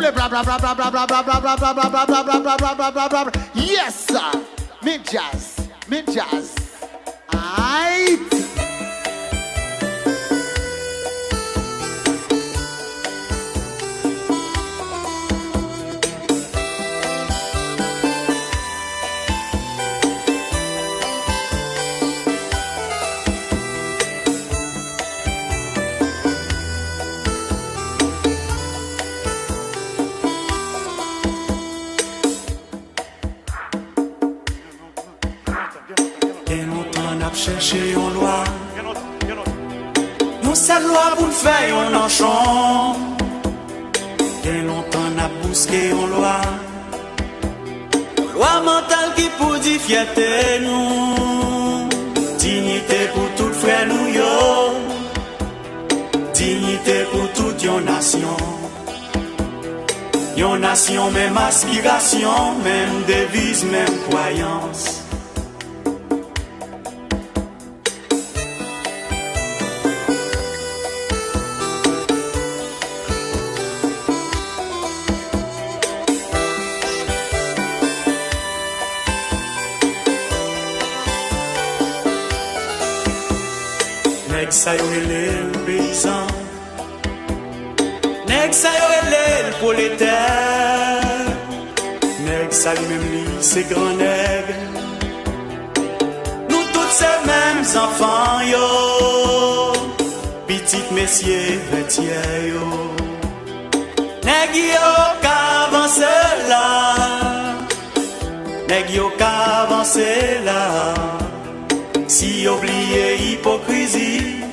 play blah blah blah blah blah blah blah blah blah blah blah blah blah blah blah blah blah blah. Yes, sir. Mid jazz. Aight. Chercher en loi, nous sa loi pour le faire en enchant. Bien longtemps n'a bousqué en loi mentale qui pour dire fierté nous, dignité pour tout frère nous yo, dignité pour toute yon nation, même aspiration, même devise, même croyance. Nèg sa yo le paysan, nèg sa yo le prolétaire, nèg sa li même li c'est grand nèg. Nous tous ces mêmes enfants yo, petit messieurs vêtiers yo. Nèg yo qu'avance là, nèg yo qu'avance là. Si oubliez hypocrisie,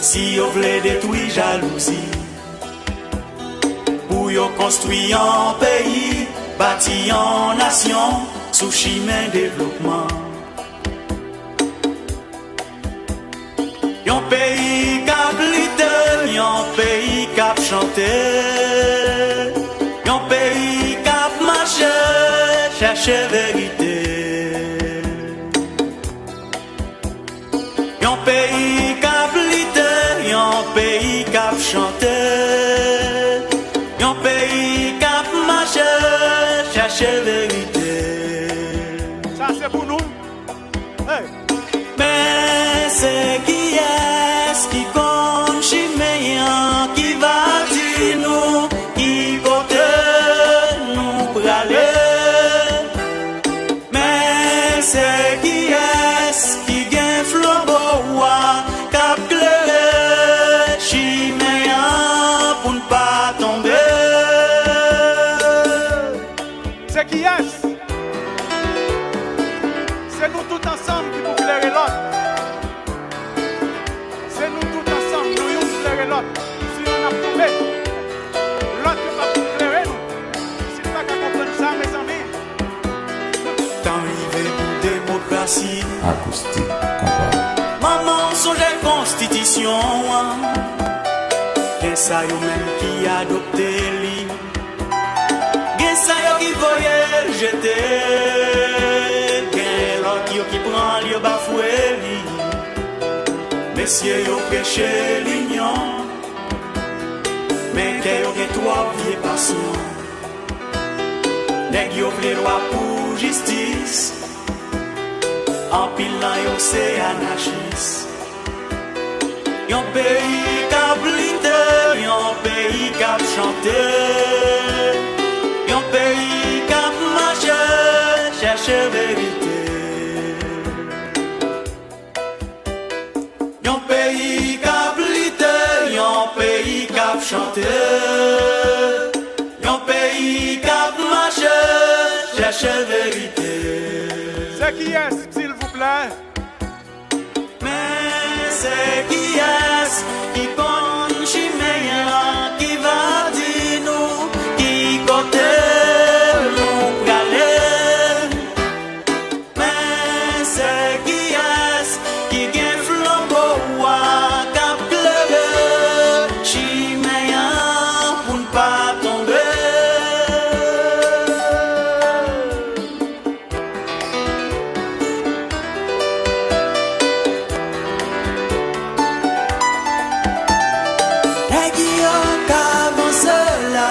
si vous voulez détruire jalousie, pour yo construire un pays, bâtir une nation, sous chemin développement. Un pays cap lité, un pays cap chanté, un pays cap marché, chercher vérité. Un pays cap lité, un pays cap chanté, un pays cap marché, chercher vérité. Ça c'est pour nous. Hey. Mais c'est qui est-ce qui compte chiméen, qui va dire nous, qui côté nous pour aller. Mais c'est qui est-ce qui gagne flambeau, cap clair, chiméen pour ne pas tomber. C'est qui est? C'est nous tous ensemble qui pouvons éclairer l'autre. C'est nous tous ensemble, nous pouvons éclairer l'autre. Si on a tombé, l'autre ne va pas éclairer nous. C'est pas qu'à comprendre ça, mes amis. Tant arrivé pour démocratie. Acoustique, combat. Maman songe constitution. Gen sa yo même qui adopté li. Gen sa yo qui voyait jeter. Gen l'autre yo qui prend li yo bafoué li. Messieurs yo péché l'union. Mais que yo gen trois pieds patient. Nèg yo vle loi pour justice. En pilant yo c'est anarchiste. Yon pays cap lité, yon pays cap chanté, yon pays cap marché, chercher vérité. Yon pays cap lité, yon pays cap chanté, yon pays cap marché, chercher vérité. C'est qui est, s'il vous plaît? Mais c'est qui est-ce qui compte chiméen, qui va dire nous, qui côté nous pour aller. Mais c'est qui est-ce qui gagne flambeau, cap clair, chiméen pour ne pas tomber. Nèg yo qu'avance là,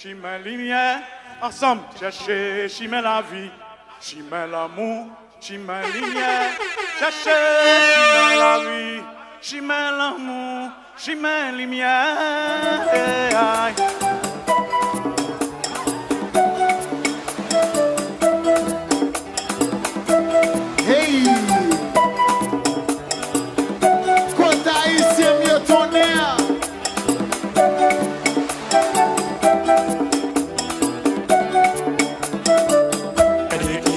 chimè lumière, ensemble, chercher, chimè la vie, chimè l'amour, chimè lumière, chercher, chimè la vie, chimè l'amour, chimè lumière. Hey! Côte haïtien mieux tonnerre.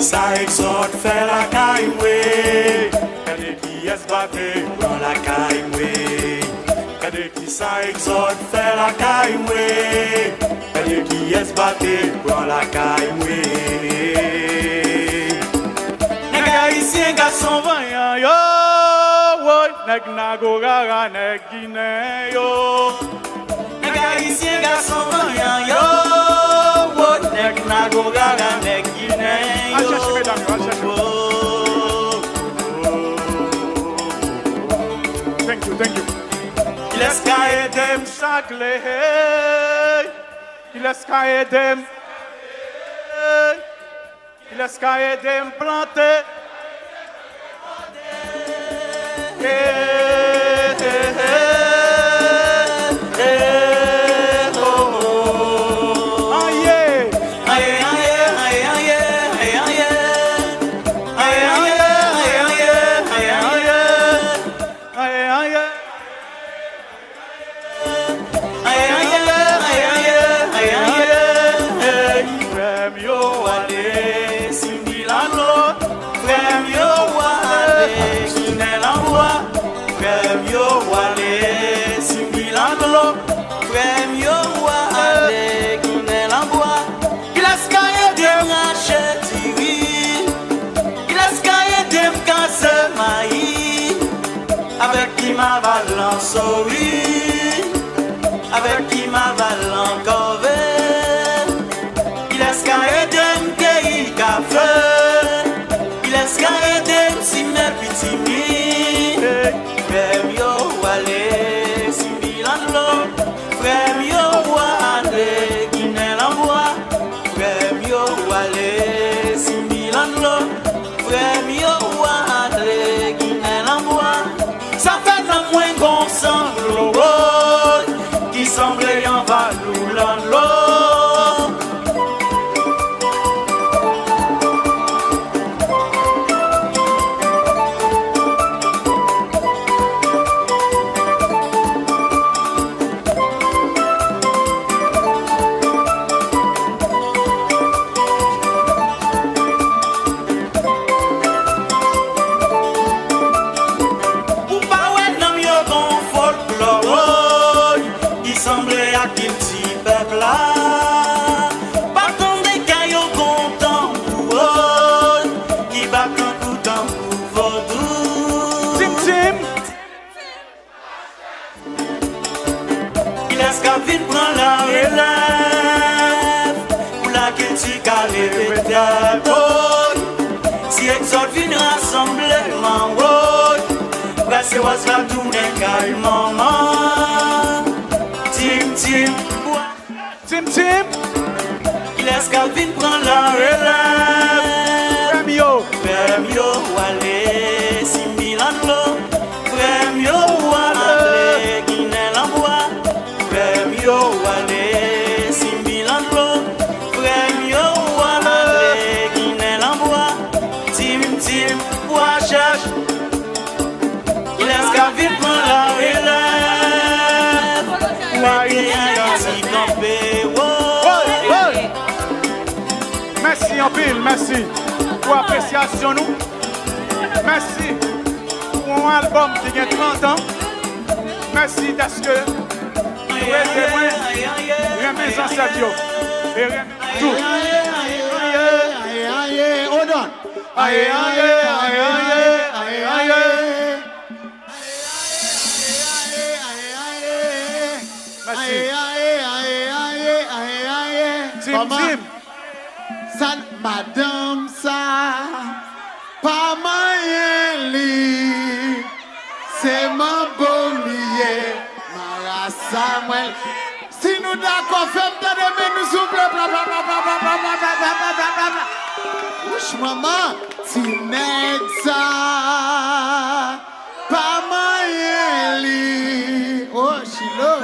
Ça exhorte, fait la caille, Kade qui est batté dans la caille, Kade qui ça exhorte, fait la caille, Kade qui est batté dans la caille. Nèg haïtien garçon vaillant yo, nèg nagorara nèg guinéen yo. Nèg haïtien garçon vaillant yo, nèg nagorara nèg guinéen yo. Allez chercher mesdames, allez chercher. Thank you, thank you. Il est sky dem chaque il est sky dem. Il est sky dem planté. Avec qui m'avale en souris, avec qui m'avale en corvée. Il est scarredem qui café, il est scarredem si mes petits mi. Frère yo wale si milano, frère yo wale Guinée l'envoie, frère yo wale si milano, frère yo wale Guinée l'envoie. Ça fait un moins qu'on semble qui semblait en valou l'eau. Si exhorte vient rassemblement, c'est was la tournée car maman. Tim Tim, Tim Tim, il est Calvin prend la relève. Premio, wale, si Milano. Premio, wale, Guinée l'envoie. Premio, wale, si Milano. Premio, wale, Guinée l'envoie. Tim Tim, cherche. Il est Calvin prend la relève. Merci en pile, merci pour l'appréciation nous. Merci pour un album qui a 30 ans. Merci parce que vous êtes mes ancêtres et tout. Hold on. Aïe, aïe, aïe, aïe, aïe, aïe. Merci. Tim Tim. San madame ça, pas moyen li, c'est mon bollier, Mara Samuel. Si nous d'accord, faites de nous Ouch, maman, ti nèg ça, pas moyen li. Oh, Chilo.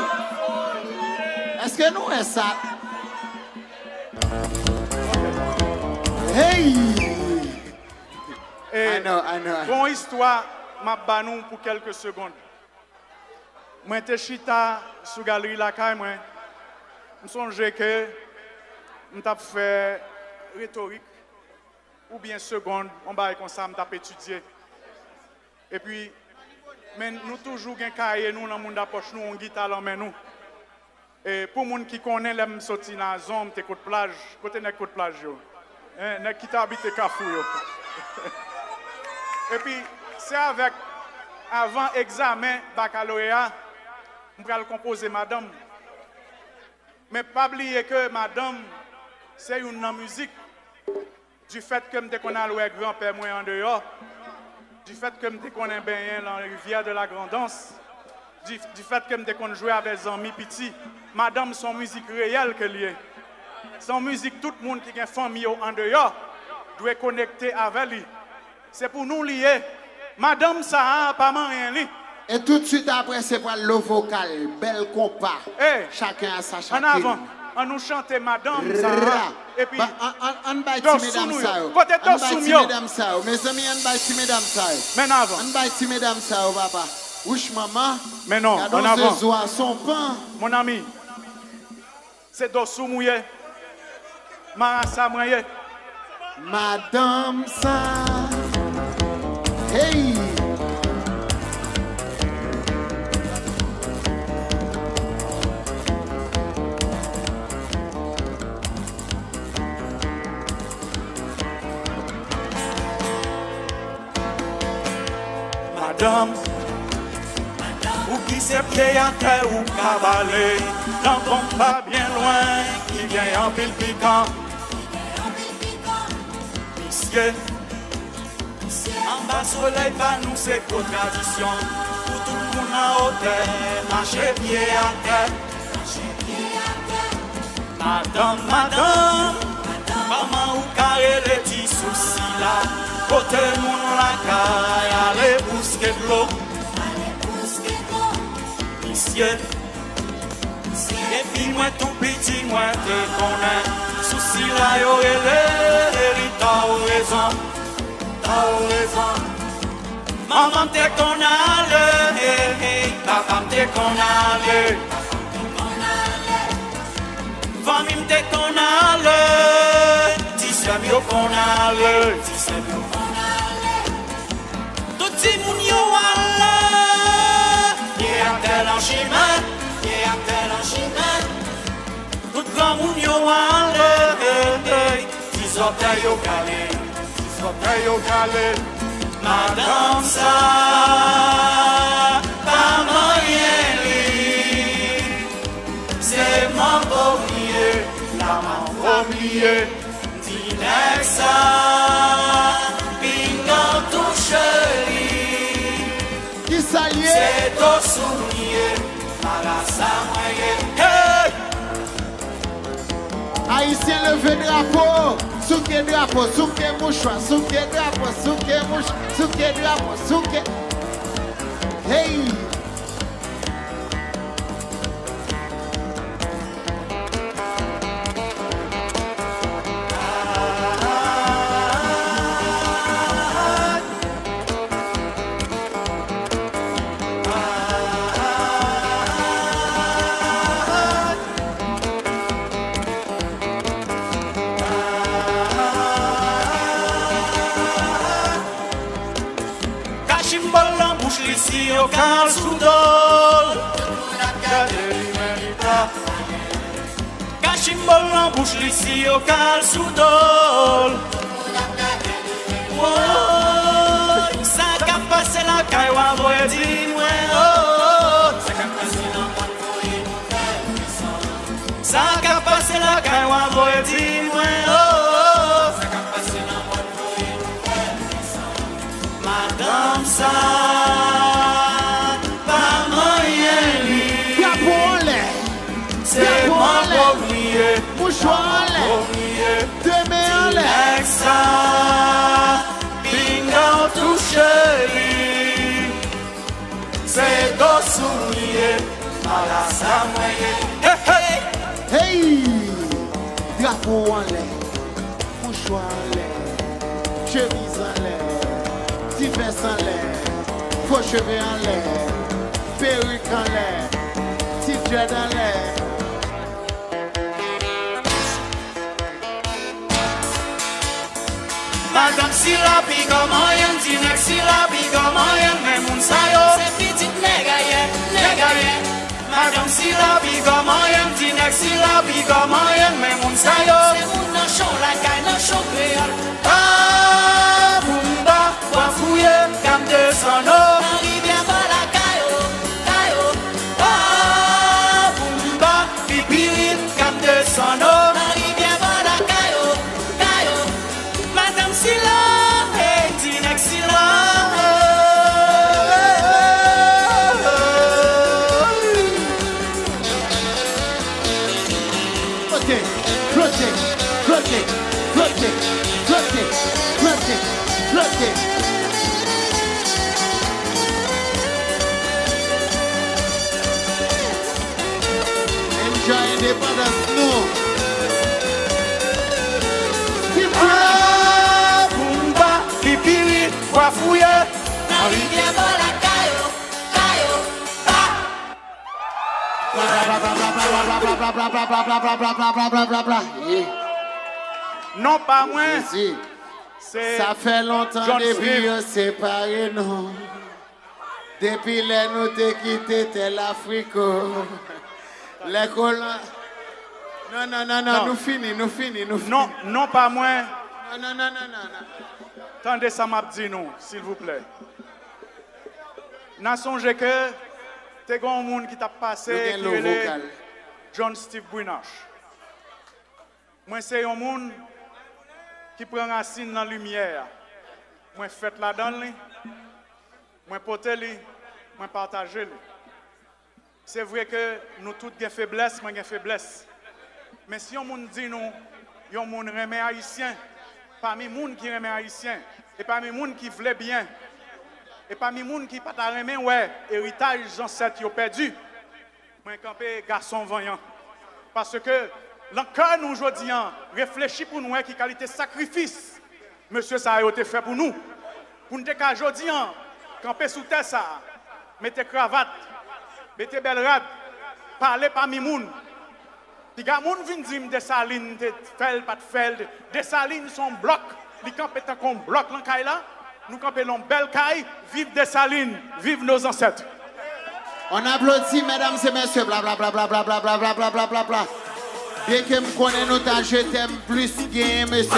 Est-ce que nous est ça? Hey! I know. Bon histoire, m'a banou pour quelques secondes. Moi, j'étais chita sous galerie la caille, moi. Je songe que je fait rhétorique ou bien seconde, on va comme ça, je étudié. Et puis, mais nous toujours un cahier, nous dans le monde d'approche, nous on guitare dans main nous. Et pour les gens qui connaissent, les sortir dans la zone, côté plage, côté de côte plage yo. Hein, qui habite Kafou yo. Et puis, c'est avec, avant examen baccalauréat, je vais composer madame. Mais pas oublier que madame, c'est une musique. Du fait que je connais le grand-père moi en dehors, du fait que je connais bien dans la rivière de la Grandance, du fait que je connais jouer avec les amis petits, madame, son musique réelle que liée. Son musique, tout le monde qui a une famille en dehors doit connecter avec lui. C'est pour nous lier. Madame, ça a pas rien li. Et tout de suite après, c'est pour le vocal, bel compas. Hey, chacun a sa chacune. En avant, on nous chante Madame, ça a. Et puis, on baille mesdames ça. Côté On baille mesdames ça. Mes amis, on baille mesdames ça. Mais avant. On baille mesdames ça, papa. Ouch, maman. Mais non, en avant. Son pain. Mon ami, c'est dossou mouillé. Marassa mouillé. Madame ça. Hey. Madame, ou qui s'est pied à terre ou cavaler, dans bon pas bien loin, qui vient en pile piquant. Monsieur, en bas soleil, pas nous c'est pour tradition, pour tout le monde en hauteur, marcher pied à terre. Madame, maman ou carré les petits soucis là. Côté mon la caille, allez bousquer de l'eau. Monsieur, et puis moi tout petit, moi te connais. Souci là, yo t'as raison. Maman te connaît, papa te connaît. Famille te connaît, tisem yo connaît. Tout le monde yo allé, yé a tel en chemin, tout grand monde yo allé, tis orteils yo calé, madame ça, pas moyen li, c'est mon premier, la maman premier, dis-le ça, bingo touche li. C'est ton souvenir, Marassa moyen. Haïtien levé drapeau, souké drapeau, souké mouchoir, souké drapeau, souké mouchoir, souké drapeau, souké. Hey! Si au cal soudol, cachimbol en bouche ici au cal soudol. Ça qu'a passé la caille, on va dire, ça qu'a passé la caille, on va dire, madame ça. C'est moi oublié. Mouchoir. chérie, c'est dos soulier, malasa moyen. Hey! Drapeau en l'air, mouchoir en l'air, chemise en l'air, petit veste en l'air, faux cheveux en l'air, perruque en l'air, petit dread en l'air. Madame Silla pigo moyen, Tinek Silla pigo moyen, mais moun sayo c'est petit négayen. Madame Silla pigo moyen, Tinek Silla pigo moyen, mais moun sayo c'est moun nan chon la kay nan chon créole. Ah, boumba, wafouye, kam de sono. Rivière la kayo. Ah, boumba, pipirit, kam de sono. Enjoy independence, no. Boumba, pipiri, wafouye, Rivière la caillou, Non, pas moi. Si. C'est Ça fait longtemps John depuis Smith. qu'on séparés, non. Depuis les nous t'es quitté, t'es l'Afrique. Les colons. Non, nous finissons. Non, pas moi. Non. Tendez ça m'a dit nous, s'il vous plaît. N'a songé que t'es un monde qui t'a passé, Nous qui avons le est vocal. John Steve Brinache. Moi, c'est un monde qui prend racine dans la lumière. Moi, fait là-dedans, moi, porter, moi, partager. C'est vrai que nous tous avons faiblesse, moi, j'ai faiblesse. Mais si on monde dit nous, on monde remet haïtien, parmi les gens qui remet haïtien, et parmi les gens qui voulaient bien, et parmi les gens qui pas remet ouais, héritage ancêtre yo perdu. Moi, campé garçon vaillant. Parce que l'encore nous aujourd'hui réfléchit pour nous qui qualité sacrifice monsieur ça a été fait pour nous. Pour nous dire qu'aujourd'hui camper sous terre ça, mettez cravate, mettez belle rade, parler parmi les gens. Les gens viennent dire des salines, des fel, pas de fel, des salines sont blocs, les campés tant qu'on bloque l'encaille là, nous campons belle caille, vive des salines, vive nos ancêtres. On applaudit, mesdames et messieurs, blablabla. Dès que me connais, nous t'en je t'aime plus, game, monsieur.